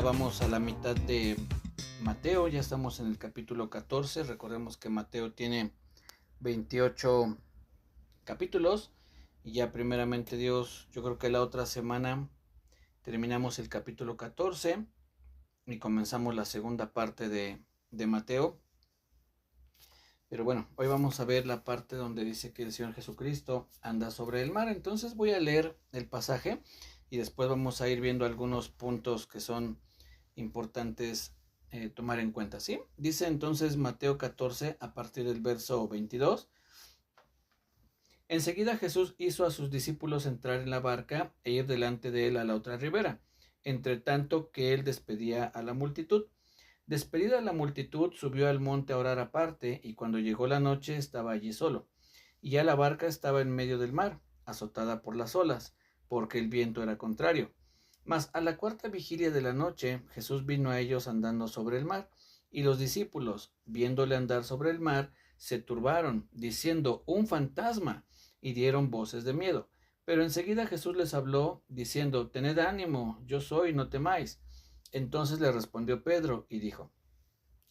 vamos a la mitad de Mateo, ya estamos en el capítulo 14. Recordemos que Mateo tiene 28 capítulos y ya primeramente Dios, yo creo que la otra semana terminamos el capítulo 14 y comenzamos la segunda parte de Mateo. Pero bueno, hoy vamos a ver la parte donde dice que el Señor Jesucristo anda sobre el mar. Entonces voy a leer el pasaje y después vamos a ir viendo algunos puntos que son importantes tomar en cuenta, ¿sí? Dice entonces Mateo 14 a partir del verso 22. Enseguida Jesús hizo a sus discípulos entrar en la barca e ir delante de él a la otra ribera, entre tanto que él despedía a la multitud. Despedida la multitud, subió al monte a orar aparte, y cuando llegó la noche estaba allí solo. Y ya la barca estaba en medio del mar, azotada por las olas, porque el viento era contrario. Mas a la cuarta vigilia de la noche, Jesús vino a ellos andando sobre el mar, y los discípulos, viéndole andar sobre el mar, se turbaron, diciendo: un fantasma, y dieron voces de miedo. Pero enseguida Jesús les habló, diciendo: tened ánimo, yo soy, no temáis. Entonces le respondió Pedro y dijo: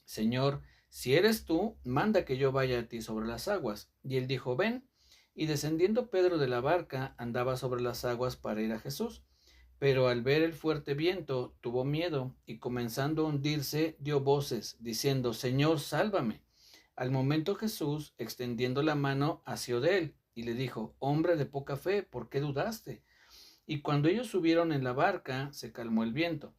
Señor, si eres tú, manda que yo vaya a ti sobre las aguas. Y él dijo: ven. Y descendiendo Pedro de la barca, andaba sobre las aguas para ir a Jesús. Pero al ver el fuerte viento, tuvo miedo, y comenzando a hundirse, dio voces, diciendo: Señor, sálvame. Al momento Jesús, extendiendo la mano, asió de él, y le dijo: hombre de poca fe, ¿por qué dudaste? Y cuando ellos subieron en la barca, se calmó el viento.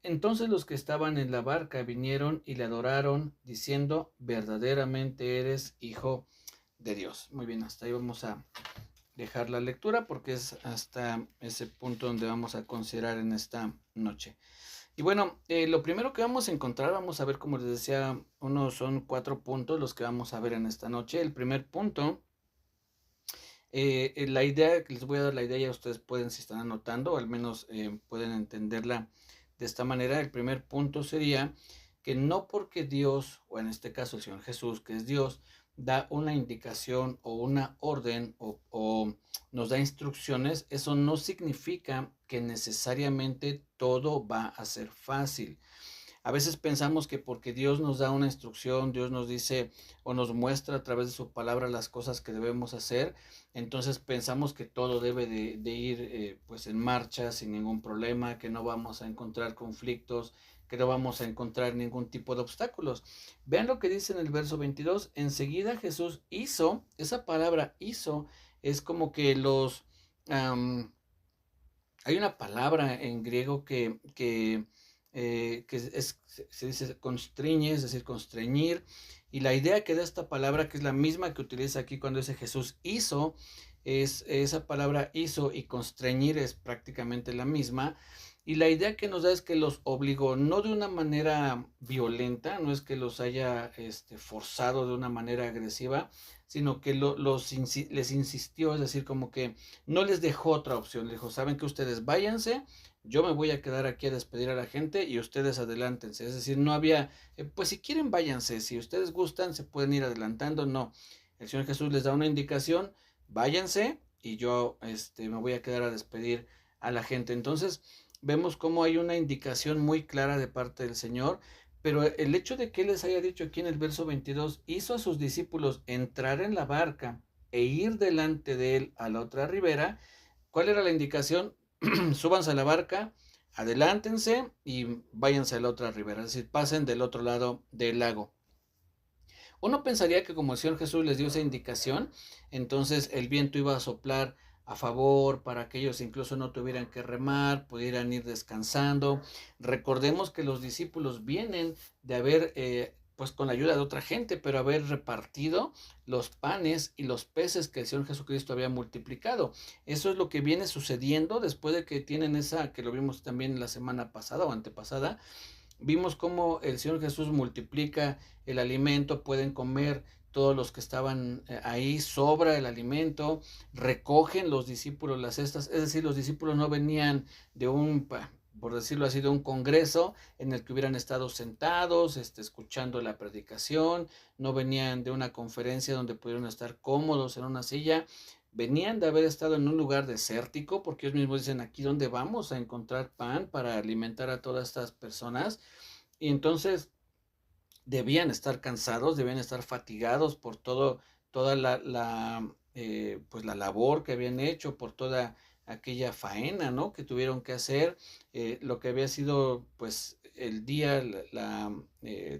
Entonces los que estaban en la barca vinieron y le adoraron, diciendo: verdaderamente eres hijo de Dios. Muy bien, hasta ahí vamos a dejar la lectura porque es hasta ese punto donde vamos a considerar en esta noche. Y bueno, lo primero que vamos a encontrar, vamos a ver, como les decía, son 4 puntos los que vamos a ver en esta noche. El primer punto, la idea, que les voy a dar la idea, ya ustedes pueden, si están anotando, o al menos pueden entenderla de esta manera. El primer punto sería que no porque Dios, o en este caso el Señor Jesús, que es Dios, da una indicación o una orden o nos da instrucciones, eso no significa que necesariamente todo va a ser fácil. A veces pensamos que porque Dios nos da una instrucción, Dios nos dice o nos muestra a través de su palabra las cosas que debemos hacer, entonces pensamos que todo debe de ir pues en marcha sin ningún problema, que no vamos a encontrar conflictos, que no vamos a encontrar ningún tipo de obstáculos. Vean lo que dice en el verso 22. Enseguida Jesús hizo, esa palabra hizo es como que hay una palabra en griego se dice constriñe, es decir, constreñir, y la idea que da esta palabra, que es la misma que utiliza aquí cuando dice Jesús hizo, es esa palabra hizo y constreñir es prácticamente la misma, y la idea que nos da es que los obligó, no de una manera violenta, no es que los haya forzado de una manera agresiva, sino que les insistió, es decir, como que no les dejó otra opción, les dijo: saben que ustedes váyanse, yo me voy a quedar aquí a despedir a la gente y ustedes adelántense. Es decir, no había, pues si quieren váyanse, si ustedes gustan se pueden ir adelantando, no. El Señor Jesús les da una indicación: váyanse y yo me voy a quedar a despedir a la gente. Entonces vemos cómo hay una indicación muy clara de parte del Señor, pero el hecho de que Él les haya dicho aquí en el verso 22, hizo a sus discípulos entrar en la barca e ir delante de Él a la otra ribera. ¿Cuál era la indicación? Súbanse a la barca, adelántense y váyanse a la otra ribera, es decir, pasen del otro lado del lago. Uno pensaría que como el Señor Jesús les dio esa indicación, entonces el viento iba a soplar a favor para que ellos incluso no tuvieran que remar, pudieran ir descansando. Recordemos que los discípulos vienen de haber, pues con la ayuda de otra gente, pero haber repartido los panes y los peces que el Señor Jesucristo había multiplicado. Eso es lo que viene sucediendo después de que tienen esa, que lo vimos también la semana pasada o antepasada. Vimos cómo el Señor Jesús multiplica el alimento, pueden comer todos los que estaban ahí, sobra el alimento, recogen los discípulos las cestas, es decir, los discípulos no venían de por decirlo así, de un congreso en el que hubieran estado sentados, escuchando la predicación, no venían de una conferencia donde pudieron estar cómodos en una silla. venían de haber estado en un lugar desértico, porque ellos mismos dicen, aquí donde vamos a encontrar pan para alimentar a todas estas personas. Y entonces debían estar cansados, debían estar fatigados por toda pues la labor que habían hecho, por toda aquella faena, ¿no? Que tuvieron que hacer, lo que había sido, pues, el día,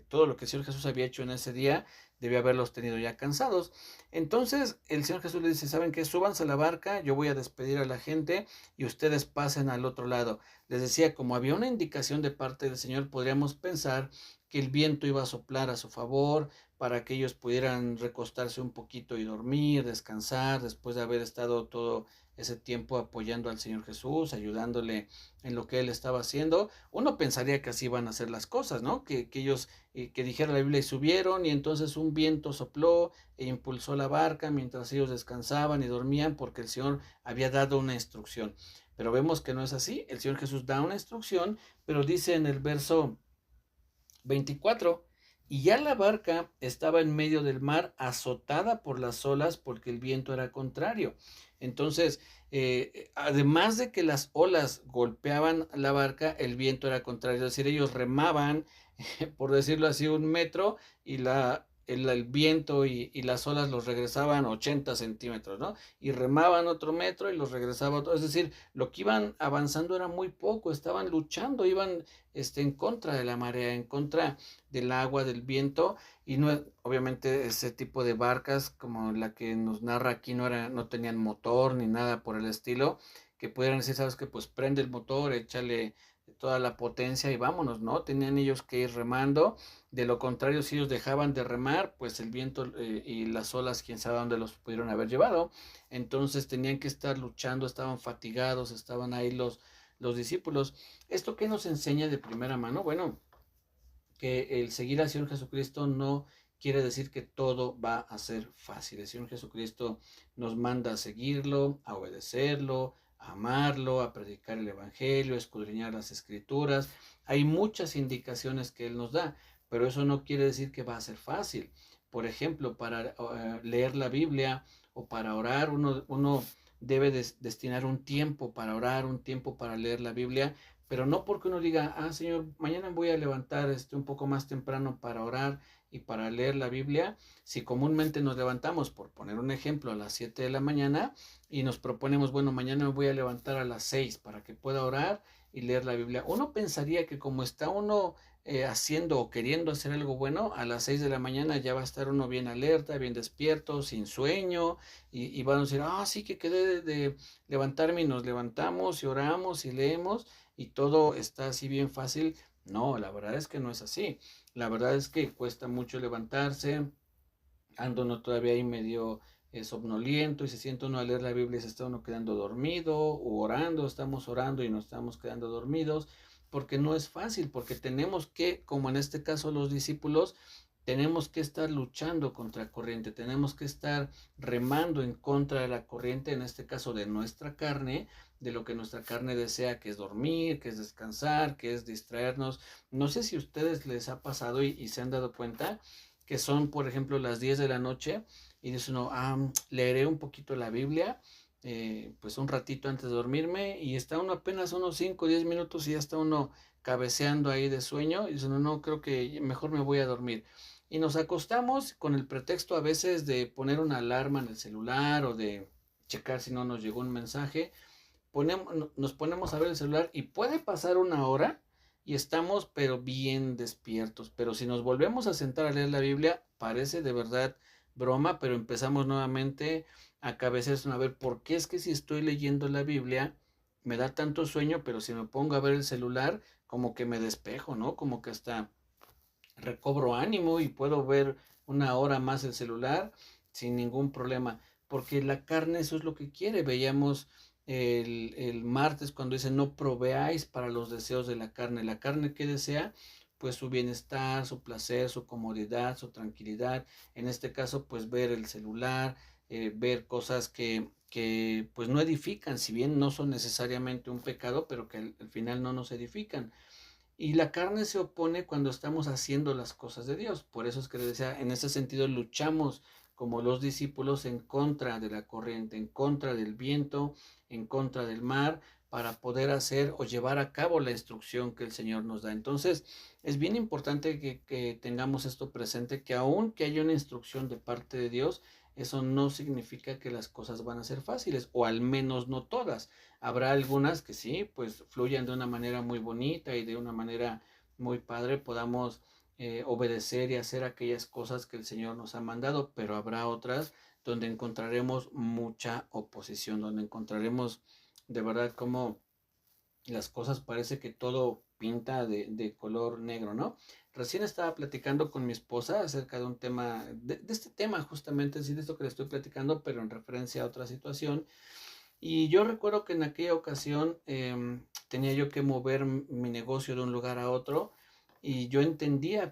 todo lo que el Señor Jesús había hecho en ese día, debía haberlos tenido ya cansados. Entonces, el Señor Jesús les dice, ¿saben qué? Súbanse a la barca, yo voy a despedir a la gente y ustedes pasen al otro lado. Les decía, como había una indicación de parte del Señor, podríamos pensar que el viento iba a soplar a su favor para que ellos pudieran recostarse un poquito y dormir, descansar, después de haber estado todo ese tiempo apoyando al Señor Jesús, ayudándole en lo que Él estaba haciendo. Uno pensaría que así iban a ser las cosas, ¿no? Que ellos, que dijera la Biblia, y subieron y entonces un viento sopló e impulsó la barca mientras ellos descansaban y dormían porque el Señor había dado una instrucción. Pero vemos que no es así. El Señor Jesús da una instrucción, pero dice en el verso 24. Y ya la barca estaba en medio del mar, azotada por las olas, porque el viento era contrario. Entonces, además de que las olas golpeaban la barca, el viento era contrario. Es decir, ellos remaban, por decirlo así, 1 metro, y el viento y las olas los regresaban 80 centímetros, ¿no? Y remaban otro metro y los regresaba otro. Es decir, lo que iban avanzando era muy poco, estaban luchando, iban en contra de la marea, en contra del agua, del viento, y no, obviamente ese tipo de barcas como la que nos narra aquí no tenían motor ni nada por el estilo, que pudieran decir, sabes que pues prende el motor, échale toda la potencia y vámonos, ¿no? Tenían ellos que ir remando, de lo contrario, si ellos dejaban de remar, pues el viento y las olas, quién sabe dónde los pudieron haber llevado, entonces tenían que estar luchando, estaban fatigados, estaban ahí los discípulos. ¿Esto qué nos enseña de primera mano? Bueno, que el seguir al Señor Jesucristo no quiere decir que todo va a ser fácil. El Señor Jesucristo nos manda a seguirlo, a obedecerlo, a amarlo, a predicar el Evangelio, a escudriñar las Escrituras. Hay muchas indicaciones que Él nos da, pero eso no quiere decir que va a ser fácil. Por ejemplo, para leer la Biblia o para orar, uno debe destinar un tiempo para orar, un tiempo para leer la Biblia, pero no porque uno diga, Señor, mañana voy a levantar un poco más temprano para orar y para leer la Biblia. Si comúnmente nos levantamos, por poner un ejemplo, a las 7 de la mañana y nos proponemos, bueno, mañana me voy a levantar a las 6 para que pueda orar y leer la Biblia, uno pensaría que como está uno haciendo o queriendo hacer algo bueno, a las 6 de la mañana ya va a estar uno bien alerta, bien despierto, sin sueño, y van a decir, sí que quedé de levantarme, y nos levantamos y oramos y leemos y todo está así bien fácil. No, la verdad es que no es así. La verdad es que cuesta mucho levantarse, ando uno todavía ahí medio somnoliento y se siente uno a leer la Biblia y se está uno quedando dormido o orando, estamos orando y nos estamos quedando dormidos, porque no es fácil, porque tenemos que, como en este caso los discípulos, tenemos que estar luchando contra la corriente, tenemos que estar remando en contra de la corriente, en este caso de nuestra carne, de lo que nuestra carne desea, que es dormir, que es descansar, que es distraernos. No sé si a ustedes les ha pasado y se han dado cuenta que son, por ejemplo, las 10 de la noche y dice uno, leeré un poquito la Biblia, pues un ratito antes de dormirme, y está uno apenas unos 5 o 10 minutos y ya está uno cabeceando ahí de sueño y dice uno, no, creo que mejor me voy a dormir. Y nos acostamos con el pretexto a veces de poner una alarma en el celular o de checar si no nos llegó un mensaje. Nos ponemos a ver el celular y puede pasar 1 hora y estamos pero bien despiertos. Pero si nos volvemos a sentar a leer la Biblia, parece de verdad broma, pero empezamos nuevamente a cabecear, a ver, ¿por qué es que si estoy leyendo la Biblia me da tanto sueño, pero si me pongo a ver el celular, como que me despejo, ¿no? Como que hasta recobro ánimo y puedo ver 1 hora más el celular sin ningún problema, porque la carne eso es lo que quiere. Veíamos el martes cuando dice, no proveáis para los deseos de la carne que desea, pues su bienestar, su placer, su comodidad, su tranquilidad, en este caso pues ver el celular, ver cosas que pues no edifican, si bien no son necesariamente un pecado, pero que al final no nos edifican. Y la carne se opone cuando estamos haciendo las cosas de Dios. Por eso es que les decía, en ese sentido luchamos como los discípulos en contra de la corriente, en contra del viento, en contra del mar, para poder hacer o llevar a cabo la instrucción que el Señor nos da. Entonces, es bien importante que tengamos esto presente, que aun que haya una instrucción de parte de Dios, eso no significa que las cosas van a ser fáciles, o al menos no todas. Habrá algunas que sí, pues fluyan de una manera muy bonita y de una manera muy padre, podamos obedecer y hacer aquellas cosas que el Señor nos ha mandado, pero habrá otras donde encontraremos mucha oposición, donde encontraremos de verdad como las cosas parece que todo pinta de color negro, ¿no? Recién estaba platicando con mi esposa acerca de un tema, de este tema justamente, sí, de esto que le estoy platicando, pero en referencia a otra situación. Y yo recuerdo que en aquella ocasión tenía yo que mover mi negocio de un lugar a otro y yo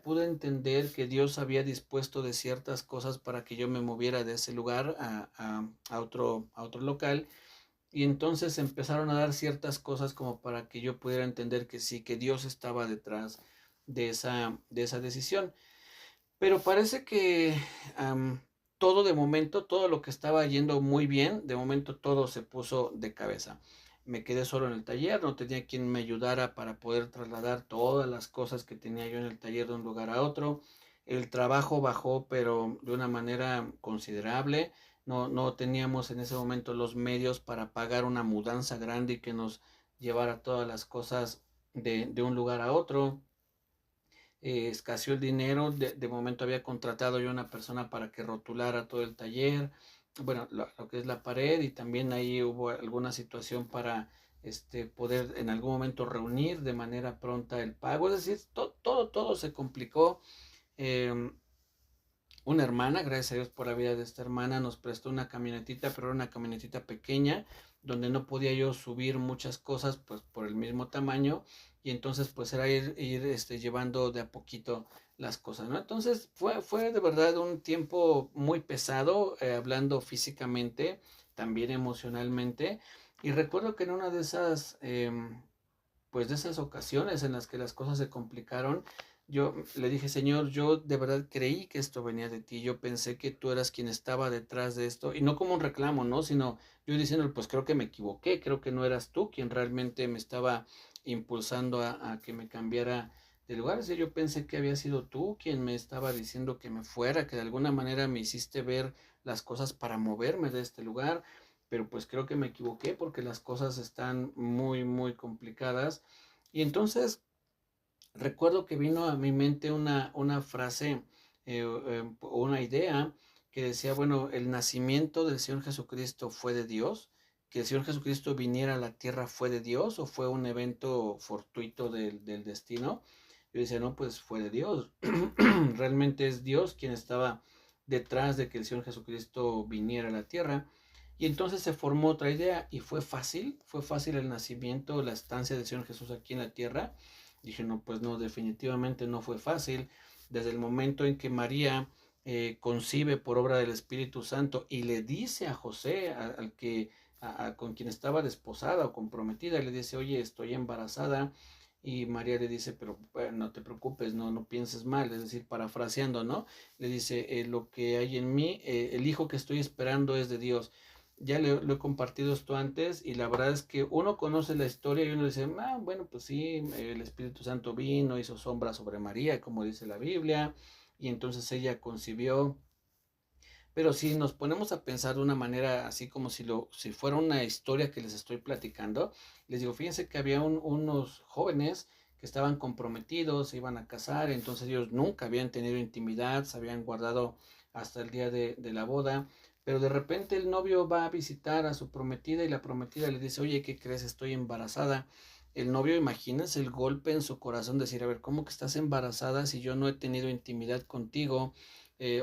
pude entender que Dios había dispuesto de ciertas cosas para que yo me moviera de ese lugar a otro local. Y entonces empezaron a dar ciertas cosas como para que yo pudiera entender que sí, que Dios estaba detrás de esa decisión. Pero parece que todo de momento, todo lo que estaba yendo muy bien, de momento todo se puso de cabeza. Me quedé solo en el taller, no tenía quien me ayudara para poder trasladar todas las cosas que tenía yo en el taller de un lugar a otro. El trabajo bajó, pero de una manera considerable. No teníamos en ese momento los medios para pagar una mudanza grande y que nos llevara todas las cosas de un lugar a otro. Escaseó el dinero, de momento había contratado yo una persona para que rotulara todo el taller, bueno, lo que es la pared, y también ahí hubo alguna situación para poder en algún momento reunir de manera pronta el pago, es decir, todo se complicó. Eh, una hermana, gracias a Dios por la vida de esta hermana, nos prestó una camionetita, pero era una camionetita pequeña, donde no podía yo subir muchas cosas, pues por el mismo tamaño, y entonces pues era ir llevando de a poquito las cosas, ¿no? Entonces fue de verdad un tiempo muy pesado, hablando físicamente, también emocionalmente, y recuerdo que en una de esas, pues de esas ocasiones en las que las cosas se complicaron, yo le dije, Señor, yo de verdad creí que esto venía de ti, yo pensé que tú eras quien estaba detrás de esto, y no como un reclamo, ¿no? Sino yo diciendo, pues creo que me equivoqué, creo que no eras tú quien realmente me estaba impulsando a que me cambiara de lugar. O sea, yo pensé que había sido tú quien me estaba diciendo que me fuera, que de alguna manera me hiciste ver las cosas para moverme de este lugar, pero pues creo que me equivoqué porque las cosas están muy, muy complicadas. Y entonces recuerdo que vino a mi mente una frase o una idea que decía, bueno, el nacimiento del Señor Jesucristo fue de Dios, que el Señor Jesucristo viniera a la tierra fue de Dios o fue un evento fortuito del destino. Yo decía, no, pues fue de Dios. Realmente es Dios quien estaba detrás de que el Señor Jesucristo viniera a la tierra. Y entonces se formó otra idea y fue fácil el nacimiento, la estancia del Señor Jesús aquí en la tierra. Dije, no, pues no, definitivamente no fue fácil. Desde el momento en que María concibe por obra del Espíritu Santo y le dice a José, al que, con quien estaba desposada o comprometida, le dice, oye, estoy embarazada. Y María le dice, pero bueno, no te preocupes, no pienses mal, es decir, parafraseando, ¿no? Le dice, lo que hay en mí, el hijo que estoy esperando es de Dios. Ya lo he compartido esto antes y la verdad es que uno conoce la historia y uno dice, bueno, pues sí, el Espíritu Santo vino, hizo sombra sobre María, como dice la Biblia, y entonces ella concibió. Pero si nos ponemos a pensar de una manera así como si fuera una historia que les estoy platicando, les digo, fíjense que había unos jóvenes que estaban comprometidos, se iban a casar, entonces ellos nunca habían tenido intimidad, se habían guardado hasta el día de la boda, pero de repente el novio va a visitar a su prometida y la prometida le dice, oye, ¿qué crees? Estoy embarazada. El novio, imagínense el golpe en su corazón, decir, a ver, ¿cómo que estás embarazada si yo no he tenido intimidad contigo?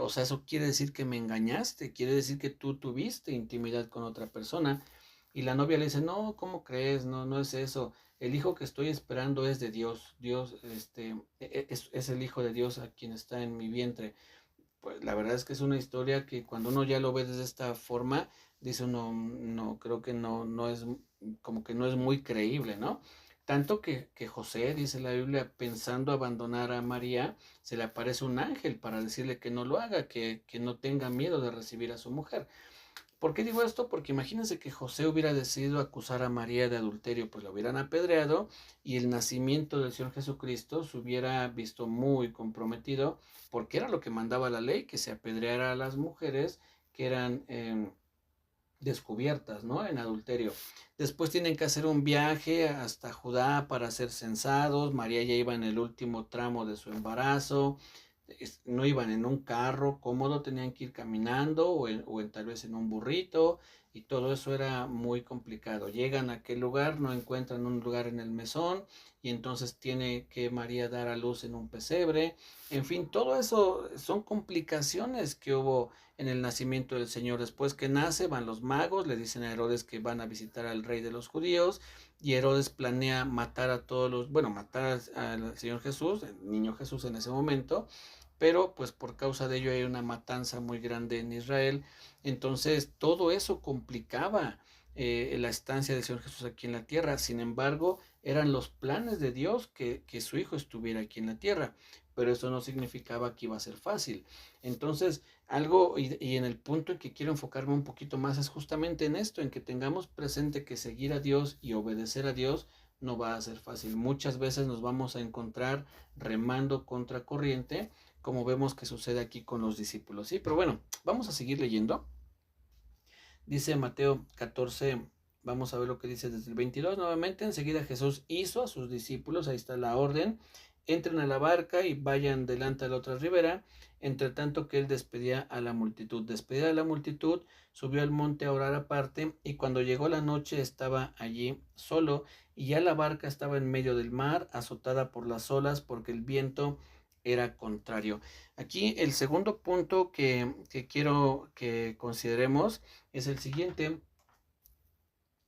O sea, eso quiere decir que me engañaste, quiere decir que tú tuviste intimidad con otra persona. Y la novia le dice, no, ¿cómo crees? No es eso. El hijo que estoy esperando es de Dios. Dios, es el hijo de Dios a quien está en mi vientre. Pues la verdad es que es una historia que cuando uno ya lo ve desde esta forma, dice uno, no, creo que no es, como que no es muy creíble, ¿no? Tanto que José, dice la Biblia, pensando abandonar a María, se le aparece un ángel para decirle que no lo haga, que no tenga miedo de recibir a su mujer. ¿Por qué digo esto? Porque imagínense que José hubiera decidido acusar a María de adulterio, pues la hubieran apedreado y el nacimiento del Señor Jesucristo se hubiera visto muy comprometido, porque era lo que mandaba la ley, que se apedreara a las mujeres que eran descubiertas, ¿no? En adulterio. Después tienen que hacer un viaje hasta Judá para ser censados. María ya iba en el último tramo de su embarazo. No iban en un carro cómodo, tenían que ir caminando tal vez en un burrito, y todo eso era muy complicado. Llegan a aquel lugar, no encuentran un lugar en el mesón, y entonces tiene que María dar a luz en un pesebre. En fin, todo eso son complicaciones que hubo en el nacimiento del Señor. Después que nace, van los magos, le dicen a Herodes que van a visitar al rey de los judíos, y Herodes planea matar a todos los, bueno, matar al Señor Jesús, el niño Jesús en ese momento, pero pues por causa de ello hay una matanza muy grande en Israel. Entonces todo eso complicaba la estancia del Señor Jesús aquí en la tierra. Sin embargo, eran los planes de Dios que su Hijo estuviera aquí en la tierra, pero eso no significaba que iba a ser fácil. Entonces, algo, y en el punto en que quiero enfocarme un poquito más es justamente en esto, en que tengamos presente que seguir a Dios y obedecer a Dios no va a ser fácil. Muchas veces nos vamos a encontrar remando contra corriente, como vemos que sucede aquí con los discípulos, ¿sí? Pero bueno, vamos a seguir leyendo. Dice Mateo 14, vamos a ver lo que dice desde el 22 nuevamente. Enseguida Jesús hizo a sus discípulos, ahí está la orden: entren a la barca y vayan delante a la otra ribera, entre tanto que él despedía a la multitud. Despedida a la multitud, subió al monte a orar aparte, y cuando llegó la noche estaba allí solo, y ya la barca estaba en medio del mar, azotada por las olas, porque el viento era contrario. Aquí el segundo punto que quiero que consideremos es el siguiente.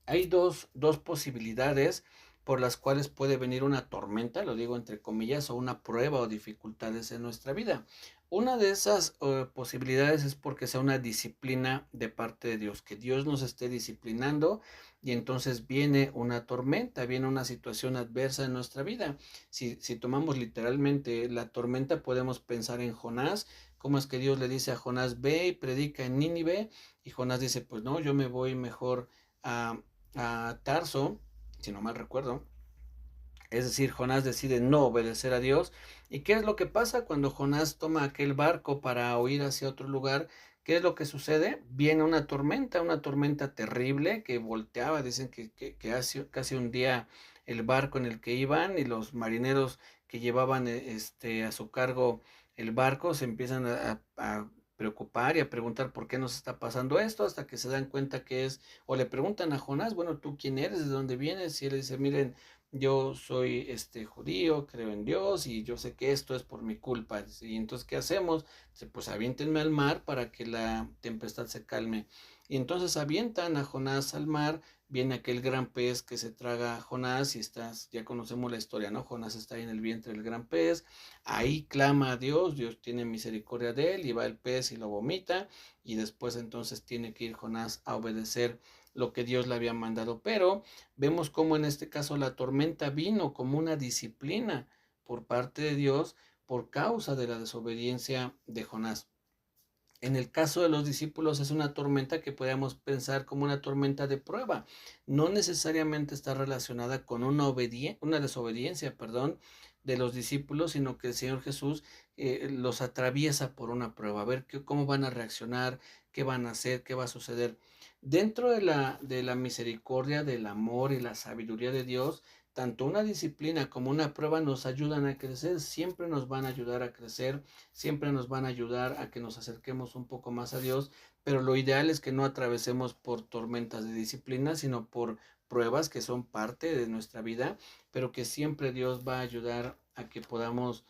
Hay dos posibilidades por las cuales puede venir una tormenta, lo digo entre comillas, o una prueba o dificultades en nuestra vida. Una de esas posibilidades es porque sea una disciplina de parte de Dios, que Dios nos esté disciplinando, y entonces viene una tormenta, viene una situación adversa en nuestra vida. Si tomamos literalmente la tormenta, podemos pensar en Jonás. ¿Cómo es que Dios le dice a Jonás: ve y predica en Nínive? Y Jonás dice: pues no, yo me voy mejor a Tarso, si no mal recuerdo. Es decir, Jonás decide no obedecer a Dios. ¿Y qué es lo que pasa cuando Jonás toma aquel barco para huir hacia otro lugar? ¿Qué es lo que sucede? Viene una tormenta terrible que volteaba, dicen que casi hundía el barco en el que iban, y los marineros que llevaban a su cargo el barco se empiezan a preocupar y a preguntar por qué nos está pasando esto, hasta que se dan cuenta que es, o le preguntan a Jonás: bueno, ¿tú quién eres? ¿De dónde vienes? Y él dice: miren, yo soy judío, creo en Dios, y yo sé que esto es por mi culpa. Y entonces, ¿qué hacemos? Dice: pues aviéntenme al mar para que la tempestad se calme. Y entonces avientan a Jonás al mar, viene aquel gran pez que se traga a Jonás, y ya conocemos la historia, ¿no? Jonás está ahí en el vientre del gran pez, ahí clama a Dios, Dios tiene misericordia de él, y va el pez y lo vomita, y después entonces tiene que ir Jonás a obedecer lo que Dios le había mandado. Pero vemos cómo en este caso la tormenta vino como una disciplina por parte de Dios por causa de la desobediencia de Jonás. En el caso de los discípulos es una tormenta que podríamos pensar como una tormenta de prueba. No necesariamente está relacionada con una desobediencia, de los discípulos, sino que el Señor Jesús los atraviesa por una prueba. A ver cómo van a reaccionar, qué van a hacer, qué va a suceder. Dentro de la misericordia, del amor y la sabiduría de Dios, tanto una disciplina como una prueba nos ayudan a crecer, siempre nos van a ayudar a crecer, siempre nos van a ayudar a que nos acerquemos un poco más a Dios, pero lo ideal es que no atravesemos por tormentas de disciplina, sino por pruebas que son parte de nuestra vida, pero que siempre Dios va a ayudar a que podamos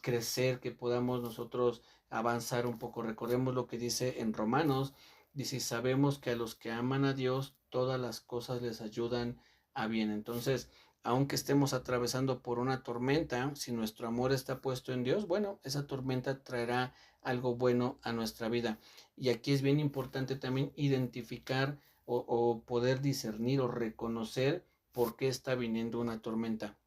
crecer, que podamos nosotros avanzar un poco. Recordemos lo que dice en Romanos: dice: sabemos que a los que aman a Dios todas las cosas les ayudan a bien. Entonces, aunque estemos atravesando por una tormenta, si nuestro amor está puesto en Dios, bueno, esa tormenta traerá algo bueno a nuestra vida. Y aquí es bien importante también identificar o poder discernir o reconocer por qué está viniendo una tormenta.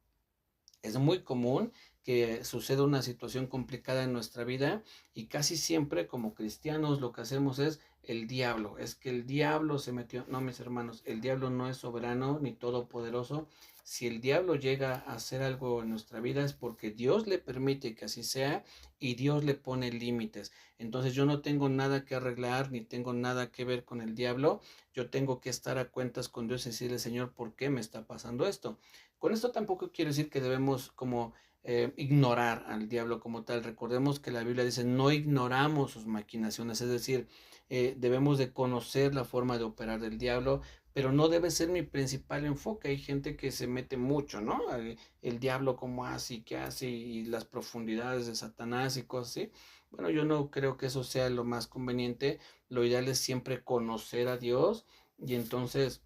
Es muy común que suceda una situación complicada en nuestra vida y casi siempre como cristianos lo que hacemos es el diablo. Es que el diablo se metió. No, mis hermanos, el diablo no es soberano ni todopoderoso. Si el diablo llega a hacer algo en nuestra vida es porque Dios le permite que así sea y Dios le pone límites. Entonces yo no tengo nada que arreglar ni tengo nada que ver con el diablo. Yo tengo que estar a cuentas con Dios y decirle, Señor, ¿por qué me está pasando esto? Con esto tampoco quiero decir que debemos como ignorar al diablo como tal. Recordemos que la Biblia dice, no ignoramos sus maquinaciones, es decir, debemos de conocer la forma de operar del diablo, pero no debe ser mi principal enfoque. Hay gente que se mete mucho, ¿no? El diablo cómo hace y qué hace y las profundidades de Satanás y cosas así. Bueno, yo no creo que eso sea lo más conveniente. Lo ideal es siempre conocer a Dios y entonces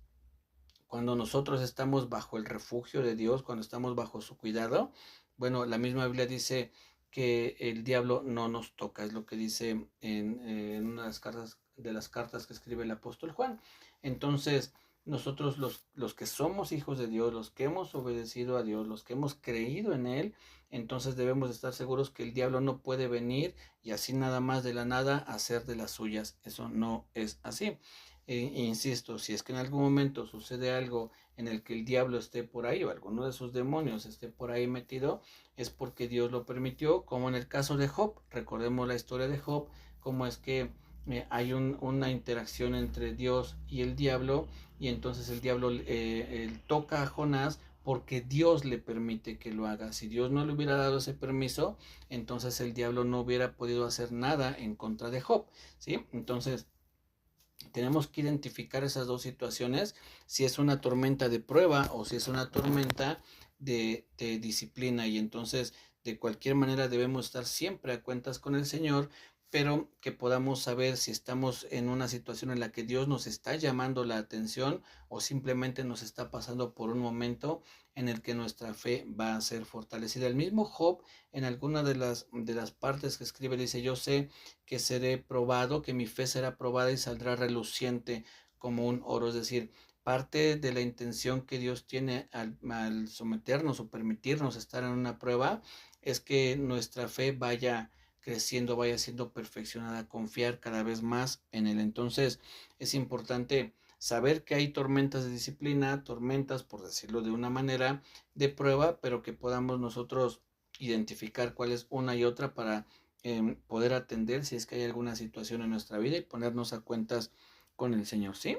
cuando nosotros estamos bajo el refugio de Dios, cuando estamos bajo su cuidado, bueno, la misma Biblia dice que el diablo no nos toca, es lo que dice en una de las cartas que escribe el apóstol Juan. Entonces, nosotros los que somos hijos de Dios, los que hemos obedecido a Dios, los que hemos creído en Él, entonces debemos estar seguros que el diablo no puede venir y así nada más de la nada hacer de las suyas. Eso no es así. Insisto, si es que en algún momento sucede algo en el que el diablo esté por ahí o alguno de sus demonios esté por ahí metido, es porque Dios lo permitió, como en el caso de Job. Recordemos la historia de Job, cómo es que hay una interacción entre Dios y el diablo, y entonces el diablo toca a Jonás porque Dios le permite que lo haga. Si Dios no le hubiera dado ese permiso, entonces el diablo no hubiera podido hacer nada en contra de Job, ¿sí? Entonces tenemos que identificar esas dos situaciones, si es una tormenta de prueba o si es una tormenta de disciplina. Y entonces, de cualquier manera, debemos estar siempre a cuentas con el Señor, pero que podamos saber si estamos en una situación en la que Dios nos está llamando la atención o simplemente nos está pasando por un momento en el que nuestra fe va a ser fortalecida. El mismo Job, en alguna de las partes que escribe, dice, yo sé que seré probado, que mi fe será probada y saldrá reluciente como un oro. Es decir, parte de la intención que Dios tiene al someternos o permitirnos estar en una prueba es que nuestra fe vaya creciendo, vaya siendo perfeccionada, confiar cada vez más en Él. Entonces es importante saber que hay tormentas de disciplina, tormentas, por decirlo de una manera, de prueba, pero que podamos nosotros identificar cuál es una y otra para poder atender si es que hay alguna situación en nuestra vida y ponernos a cuentas con el Señor, ¿sí?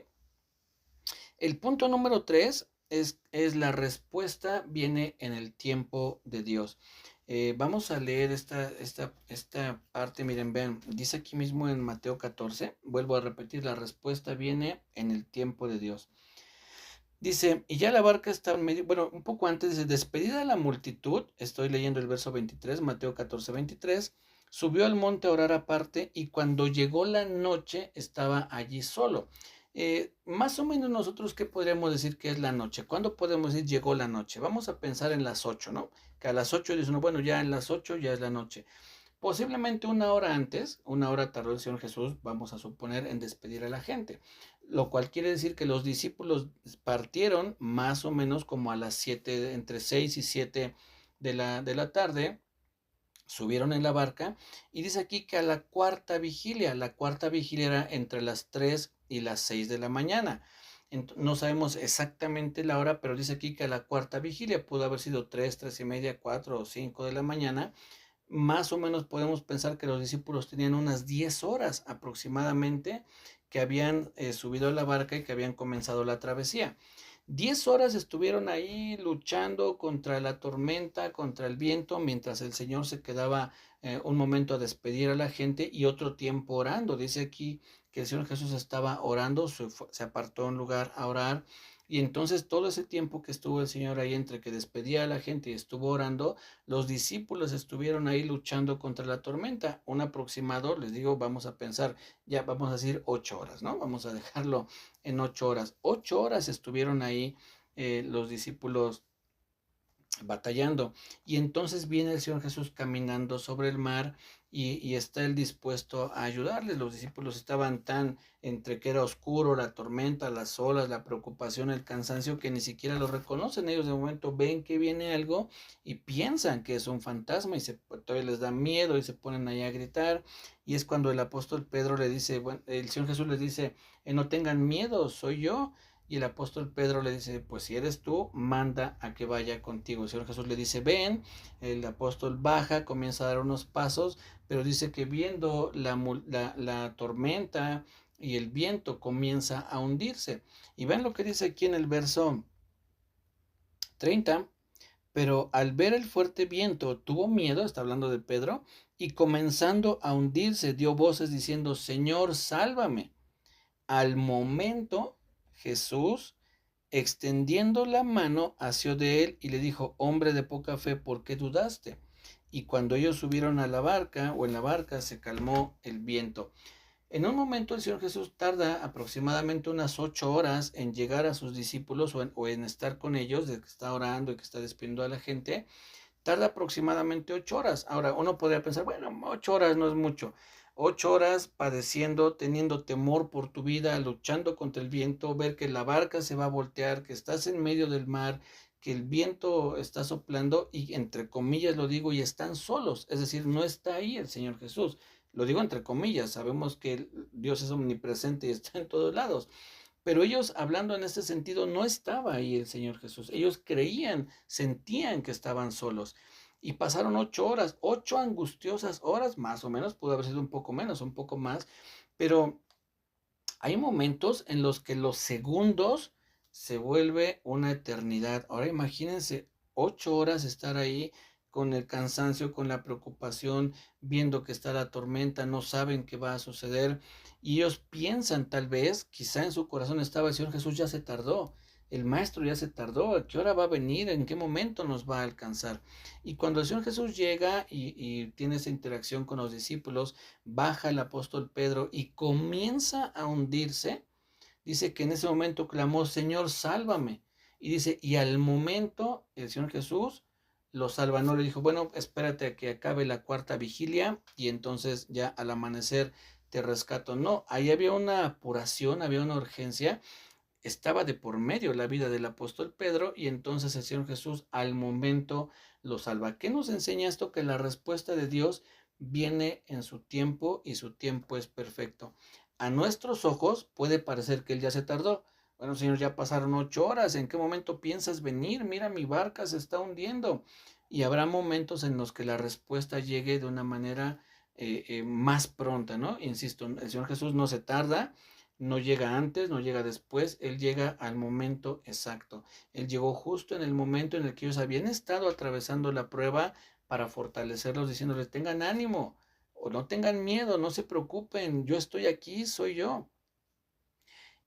El punto número 3 es la respuesta viene en el tiempo de Dios. Vamos a leer esta parte, miren, vean, dice aquí mismo en Mateo 14, vuelvo a repetir, la respuesta viene en el tiempo de Dios. Dice, y ya la barca está medio, bueno, un poco antes, dice, despedida la multitud, estoy leyendo el verso 23, Mateo 14, 23, subió al monte a orar aparte y cuando llegó la noche estaba allí solo. Más o menos nosotros, ¿qué podríamos decir que es la noche? ¿Cuándo podemos decir llegó la noche? Vamos a pensar en las 8, ¿no? Que a las 8 dice uno, bueno, ya en las 8 ya es la noche. Posiblemente una hora antes, una hora tardó el Señor Jesús, vamos a suponer, en despedir a la gente, lo cual quiere decir que los discípulos partieron más o menos como a las 7, entre 6 y 7 de la tarde, subieron en la barca y dice aquí que a la cuarta vigilia era entre las 3 y las 6 de la mañana. No sabemos exactamente la hora, pero dice aquí que a la cuarta vigilia pudo haber sido 3, 3 y media, 4 o 5 de la mañana. Más o menos podemos pensar que los discípulos tenían unas 10 horas aproximadamente que habían subido a la barca y que habían comenzado la travesía. 10 horas estuvieron ahí luchando contra la tormenta, contra el viento, mientras el Señor se quedaba un momento a despedir a la gente y otro tiempo orando. Dice aquí que el Señor Jesús estaba orando, se apartó a un lugar a orar. Y entonces todo ese tiempo que estuvo el Señor ahí entre que despedía a la gente y estuvo orando, los discípulos estuvieron ahí luchando contra la tormenta. Un aproximado, les digo, vamos a pensar, ya vamos a decir 8 horas, ¿no? Vamos a dejarlo en 8 horas. 8 horas estuvieron ahí los discípulos batallando. Y entonces viene el Señor Jesús caminando sobre el mar y está Él dispuesto a ayudarles. Los discípulos estaban tan entre que era oscuro, la tormenta, las olas, la preocupación, el cansancio, que ni siquiera lo reconocen. Ellos de momento ven que viene algo y piensan que es un fantasma y todavía les da miedo y se ponen ahí a gritar. Y es cuando el apóstol Pedro le dice, bueno, el Señor Jesús les dice, no tengan miedo, soy yo. Y el apóstol Pedro le dice, pues si eres tú, manda a que vaya contigo. El Señor Jesús le dice, ven. El apóstol baja, comienza a dar unos pasos, pero dice que viendo la tormenta y el viento comienza a hundirse. Y ven lo que dice aquí en el verso 30. Pero al ver el fuerte viento tuvo miedo, está hablando de Pedro, y comenzando a hundirse dio voces diciendo, Señor, sálvame. Al momento Jesús, extendiendo la mano, asió de él y le dijo, hombre de poca fe, ¿por qué dudaste? Y cuando ellos subieron a la barca, o en la barca, se calmó el viento. En un momento el Señor Jesús tarda aproximadamente unas 8 horas en llegar a sus discípulos o en estar con ellos, de que está orando y que está despidiendo a la gente. Tarda aproximadamente 8 horas. Ahora, uno podría pensar, bueno, 8 horas no es mucho. 8 horas padeciendo, teniendo temor por tu vida, luchando contra el viento, ver que la barca se va a voltear, que estás en medio del mar, que el viento está soplando y entre comillas lo digo, y están solos. Es decir, no está ahí el Señor Jesús. Lo digo entre comillas, sabemos que Dios es omnipresente y está en todos lados. Pero ellos, hablando en este sentido, no estaba ahí el Señor Jesús. Ellos creían, sentían que estaban solos. Y pasaron 8 horas, 8 angustiosas horas, más o menos, pudo haber sido un poco menos, un poco más, pero hay momentos en los que los segundos se vuelve una eternidad. Ahora imagínense 8 horas estar ahí con el cansancio, con la preocupación, viendo que está la tormenta, no saben qué va a suceder y ellos piensan tal vez, quizá en su corazón estaba el Señor Jesús ya se tardó, el Maestro ya se tardó, ¿a qué hora va a venir? ¿En qué momento nos va a alcanzar? Y cuando el Señor Jesús llega y tiene esa interacción con los discípulos, baja el apóstol Pedro y comienza a hundirse, dice que en ese momento clamó, Señor, sálvame. Y dice, y al momento el Señor Jesús lo salva, no le dijo, bueno, espérate a que acabe la cuarta vigilia y entonces ya al amanecer te rescato. No, ahí había una apuración, había una urgencia, estaba de por medio la vida del apóstol Pedro y entonces el Señor Jesús al momento lo salva. ¿Qué nos enseña esto? Que la respuesta de Dios viene en su tiempo y su tiempo es perfecto. A nuestros ojos puede parecer que Él ya se tardó. Bueno, Señor, ya pasaron 8 horas. ¿En qué momento piensas venir? Mira, mi barca se está hundiendo. Y habrá momentos en los que la respuesta llegue de una manera más pronta, ¿no? Insisto, el Señor Jesús no se tarda, no llega antes, no llega después, Él llega al momento exacto. Él llegó justo en el momento en el que ellos habían estado atravesando la prueba para fortalecerlos, diciéndoles, tengan ánimo o no tengan miedo, no se preocupen, yo estoy aquí, soy yo.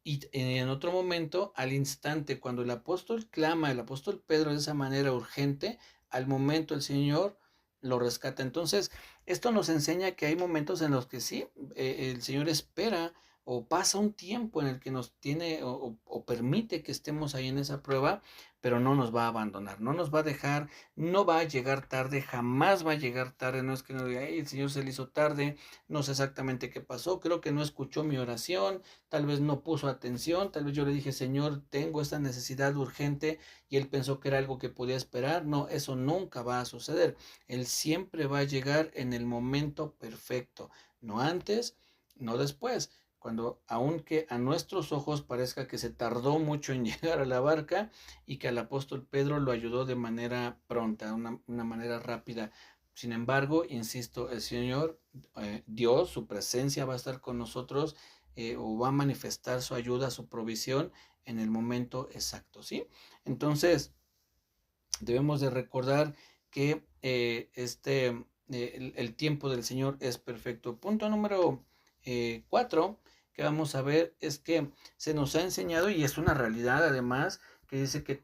Y en otro momento, al instante, cuando el apóstol clama, el apóstol Pedro de esa manera urgente, al momento el Señor lo rescata. Entonces, esto nos enseña que hay momentos en los que sí, el Señor espera o pasa un tiempo en el que nos tiene o permite que estemos ahí en esa prueba, pero no nos va a abandonar, no nos va a dejar, no va a llegar tarde, jamás va a llegar tarde. No es que no diga, "Ey, el Señor se le hizo tarde, no sé exactamente qué pasó, creo que no escuchó mi oración, tal vez no puso atención, tal vez yo le dije, Señor, tengo esta necesidad urgente y Él pensó que era algo que podía esperar". No, eso nunca va a suceder. Él siempre va a llegar en el momento perfecto, no antes, no después. Cuando, aunque a nuestros ojos parezca que se tardó mucho en llegar a la barca y que al apóstol Pedro lo ayudó de manera pronta, una manera rápida. Sin embargo, insisto, el Señor, Dios, su presencia va a estar con nosotros, o va a manifestar su ayuda, su provisión en el momento exacto, ¿sí? Entonces, debemos de recordar que el tiempo del Señor es perfecto. Punto número 4 que vamos a ver es que se nos ha enseñado, y es una realidad además, que dice que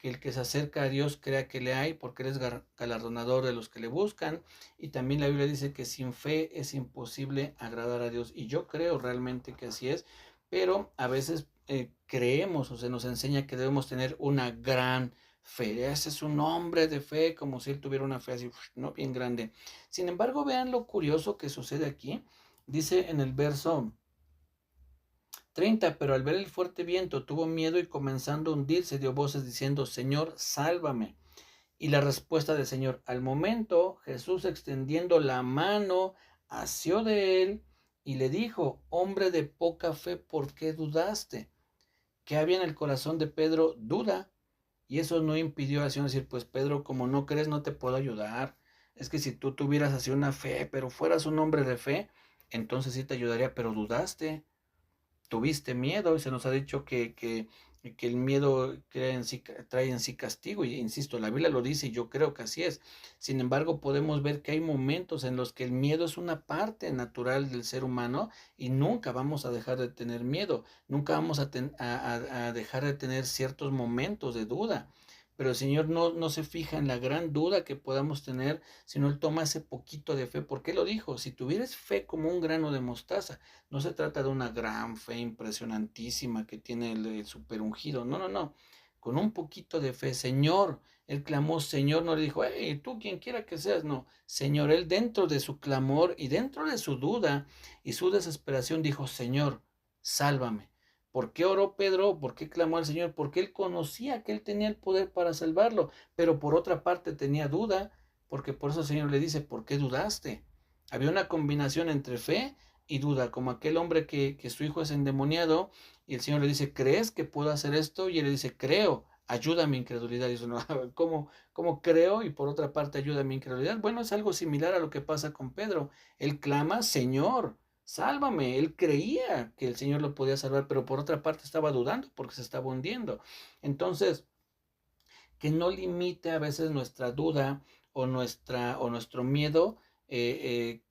el que se acerca a Dios crea que le hay, porque Él es galardonador de los que le buscan. Y también la Biblia dice que sin fe es imposible agradar a Dios. Y yo creo realmente que así es, pero a veces creemos o se nos enseña que debemos tener una gran fe, ese es un hombre de fe, como si él tuviera una fe así, ¿no? Bien grande. Sin embargo, vean lo curioso que sucede aquí. Dice en el verso 30, pero al ver el fuerte viento tuvo miedo y comenzando a hundirse dio voces diciendo, Señor, sálvame. Y la respuesta del Señor, al momento Jesús extendiendo la mano, asió de él y le dijo, hombre de poca fe, ¿por qué dudaste? ¿Qué había en el corazón de Pedro? Duda. Y eso no impidió al Señor decir, pues Pedro, como no crees, no te puedo ayudar. Es que si tú tuvieras así una fe, pero fueras un hombre de fe, entonces sí te ayudaría, pero dudaste, tuviste miedo, y se nos ha dicho que el miedo trae en sí castigo, y insisto, la Biblia lo dice y yo creo que así es. Sin embargo, podemos ver que hay momentos en los que el miedo es una parte natural del ser humano y nunca vamos a dejar de tener miedo, nunca vamos a dejar de tener ciertos momentos de duda. Pero el Señor no se fija en la gran duda que podamos tener, sino Él toma ese poquito de fe. ¿Por qué lo dijo? Si tuvieras fe como un grano de mostaza, no se trata de una gran fe impresionantísima que tiene el super ungido. No, no, no. Con un poquito de fe, Señor, él clamó, Señor, no le dijo, hey, tú quien quiera que seas, no. Señor, él dentro de su clamor y dentro de su duda y su desesperación dijo, Señor, sálvame. ¿Por qué oró Pedro? ¿Por qué clamó al Señor? Porque él conocía que él tenía el poder para salvarlo, pero por otra parte tenía duda, porque por eso el Señor le dice, ¿por qué dudaste? Había una combinación entre fe y duda, como aquel hombre que su hijo es endemoniado y el Señor le dice, ¿crees que puedo hacer esto? Y él le dice, creo, ayuda a mi incredulidad. Y dice, no, ¿cómo creo? Y por otra parte, ayuda a mi incredulidad. Bueno, es algo similar a lo que pasa con Pedro. Él clama, Señor, sálvame. Él creía que el Señor lo podía salvar, pero por otra parte estaba dudando porque se estaba hundiendo. Entonces, que no limite a veces nuestra duda o nuestro miedo, el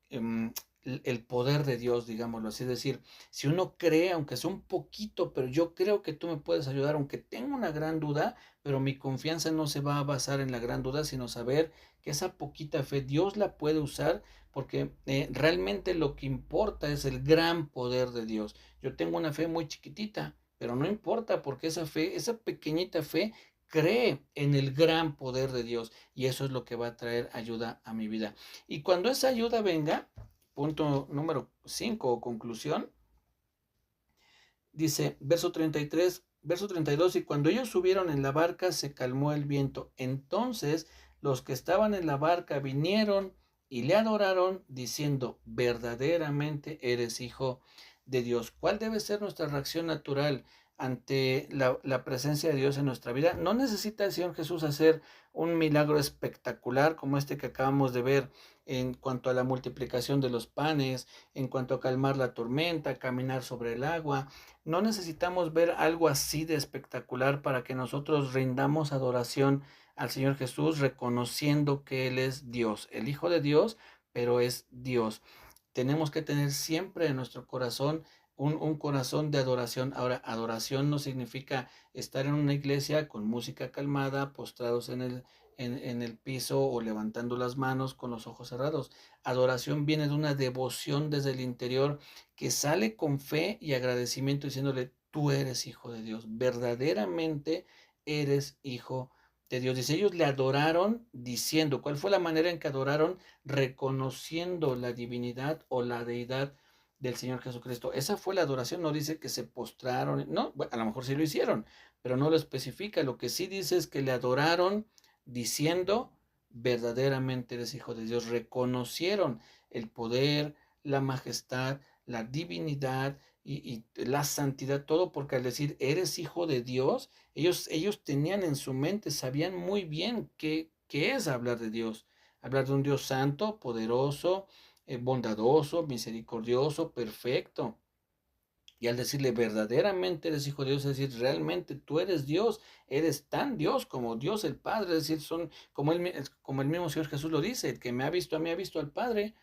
poder de Dios, digámoslo así. Es decir, si uno cree, aunque sea un poquito, pero yo creo que tú me puedes ayudar, aunque tengo una gran duda, pero mi confianza no se va a basar en la gran duda, sino saber que esa poquita fe Dios la puede usar, porque realmente lo que importa es el gran poder de Dios. Yo tengo una fe muy chiquitita, pero no importa, porque esa fe, esa pequeñita fe, cree en el gran poder de Dios, y eso es lo que va a traer ayuda a mi vida. Y cuando esa ayuda venga, punto número 5 o conclusión, dice verso 33, verso 32, y cuando ellos subieron en la barca se calmó el viento. Entonces los que estaban en la barca vinieron y le adoraron diciendo, verdaderamente eres hijo de Dios. ¿Cuál debe ser nuestra reacción natural ante la presencia de Dios en nuestra vida? No necesita el Señor Jesús hacer un milagro espectacular como este que acabamos de ver en cuanto a la multiplicación de los panes, en cuanto a calmar la tormenta, caminar sobre el agua. No necesitamos ver algo así de espectacular para que nosotros rindamos adoración al Señor Jesús, reconociendo que Él es Dios, el Hijo de Dios, pero es Dios. Tenemos que tener siempre en nuestro corazón un corazón de adoración. Ahora, adoración no significa estar en una iglesia con música calmada, postrados en el piso o levantando las manos con los ojos cerrados. Adoración viene de una devoción desde el interior que sale con fe y agradecimiento diciéndole, tú eres hijo de Dios, verdaderamente eres hijo de Dios. Dice, ellos le adoraron diciendo, ¿cuál fue la manera en que adoraron? Reconociendo la divinidad o la deidad del Señor Jesucristo. Esa fue la adoración, no dice que se postraron, no, bueno, a lo mejor sí lo hicieron, pero no lo especifica. Lo que sí dice es que le adoraron diciendo, verdaderamente eres hijo de Dios. Reconocieron el poder, la majestad, la divinidad y la santidad, todo porque al decir eres hijo de Dios, ellos tenían en su mente, sabían muy bien qué es hablar de Dios. Hablar de un Dios santo, poderoso, bondadoso, misericordioso, perfecto. Y al decirle verdaderamente eres hijo de Dios, es decir, realmente tú eres Dios, eres tan Dios como Dios el Padre, es decir, son como el mismo Señor Jesús lo dice, el que me ha visto a mí ha visto al Padre.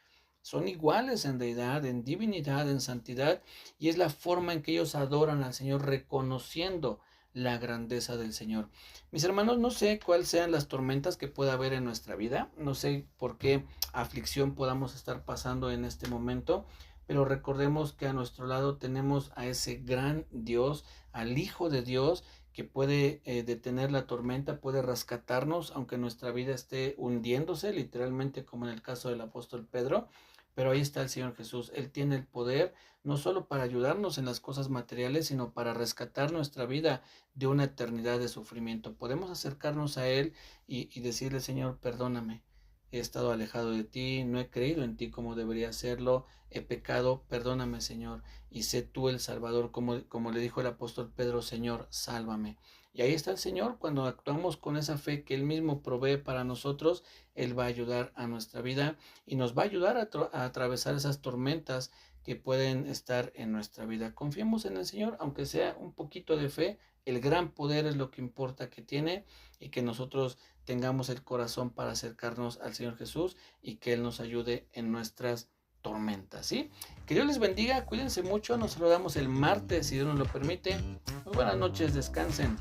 Son iguales en deidad, en divinidad, en santidad, y es la forma en que ellos adoran al Señor, reconociendo la grandeza del Señor. Mis hermanos, no sé cuáles sean las tormentas que pueda haber en nuestra vida, no sé por qué aflicción podamos estar pasando en este momento, pero recordemos que a nuestro lado tenemos a ese gran Dios, al Hijo de Dios, que puede detener la tormenta, puede rescatarnos, aunque nuestra vida esté hundiéndose, literalmente como en el caso del apóstol Pedro. Pero ahí está el Señor Jesús. Él tiene el poder no solo para ayudarnos en las cosas materiales, sino para rescatar nuestra vida de una eternidad de sufrimiento. Podemos acercarnos a Él y decirle, Señor, perdóname. He estado alejado de ti, no he creído en ti como debería hacerlo, he pecado, perdóname, Señor, y sé tú el Salvador, como le dijo el apóstol Pedro, Señor, sálvame. Y ahí está el Señor, cuando actuamos con esa fe que Él mismo provee para nosotros, Él va a ayudar a nuestra vida y nos va a ayudar a atravesar esas tormentas que pueden estar en nuestra vida. Confiemos en el Señor, aunque sea un poquito de fe, el gran poder es lo que importa que tiene, y que nosotros tengamos el corazón para acercarnos al Señor Jesús y que Él nos ayude en nuestras tormentas, ¿sí? Que Dios les bendiga, cuídense mucho, nos saludamos el martes si Dios nos lo permite. Muy buenas noches, descansen.